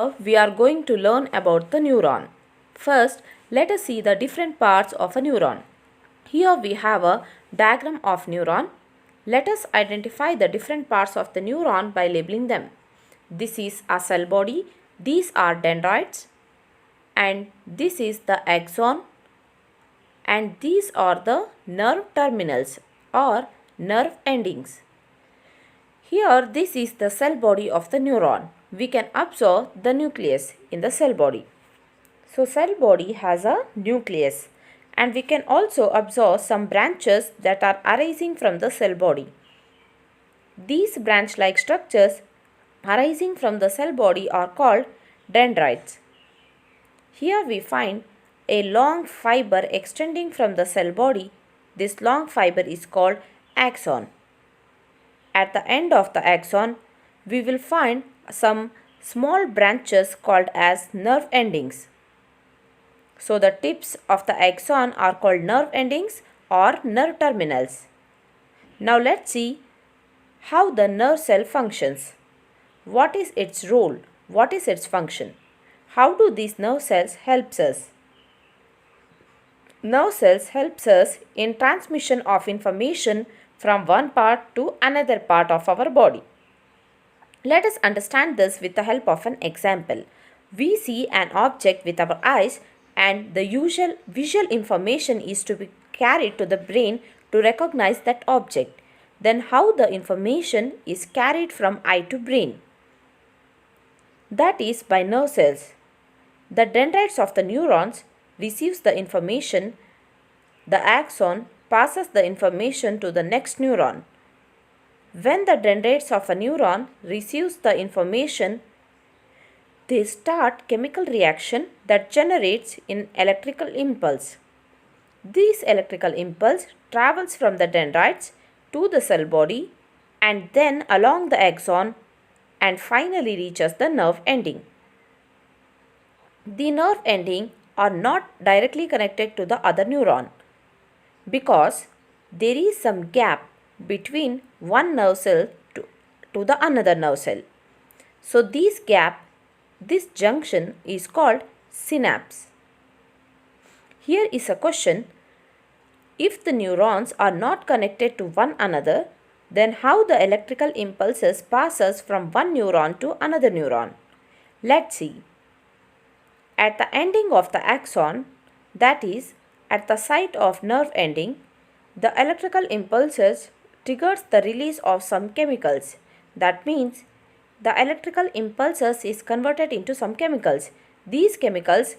Here we are going to learn about the neuron. First, let us see the different parts of a neuron. Here we have a diagram of neuron. Let us identify the different parts of the neuron by labeling them. This is a cell body, these are dendrites, and this is the axon, and these are the nerve terminals or nerve endings. Here this is the cell body of the neuron. We can observe the nucleus in the cell body. So cell body has a nucleus, and we can also observe some branches that are arising from the cell body. These branch-like structures arising from the cell body are called dendrites. Here we find a long fiber extending from the cell body. This long fiber is called axon. At the end of the axon, we will find some small branches called as nerve endings. So the tips of the axon are called nerve endings or nerve terminals. Now let's see how the nerve cell functions. What is its role? What is its function? How do these nerve cells help us? Nerve cells helps us in transmission of information from one part to another part of our body. Let us understand this with the help of an example. We see an object with our eyes, and the usual visual information is to be carried to the brain to recognize that object. Then how the information is carried from eye to brain? That is by nerve cells. The dendrites of the neurons receives the information. The axon passes the information to the next neuron. When the dendrites of a neuron receives the information, they start chemical reaction that generates an electrical impulse. This electrical impulse travels from the dendrites to the cell body and then along the axon and finally reaches the nerve ending. The nerve ending are not directly connected to the other neuron because there is some gap between one nerve cell to the another nerve cell. So this gap, this junction is called synapse. Here is a question. If the neurons are not connected to one another, then how the electrical impulses passes from one neuron to another neuron? Let's see. At the ending of the axon, that is, at the site of nerve ending, the electrical impulses triggers the release of some chemicals. That means the electrical impulses is converted into some chemicals. These chemicals,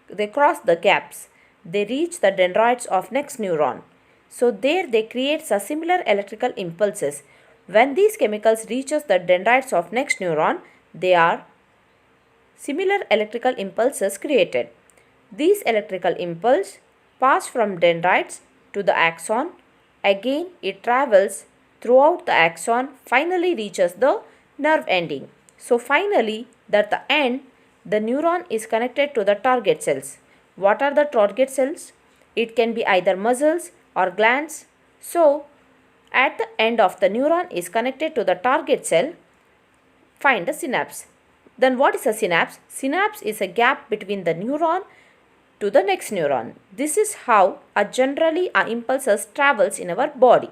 they cross the gaps. They reach the dendrites of next neuron. So there they create a similar electrical impulses. When these chemicals reaches the dendrites of next neuron, they are similar electrical impulses created. These electrical impulse pass from dendrites to the axon. Again it travels throughout the axon, finally reaches the nerve ending. So finally at the end, the neuron is connected to the target cells. What are the target cells? It can be either muscles or glands. So at the end of the neuron is connected to the target cell, find the synapse. Then what is a synapse? Synapse is a gap between the neuron to the next neuron. This is how generally our impulses travels in our body.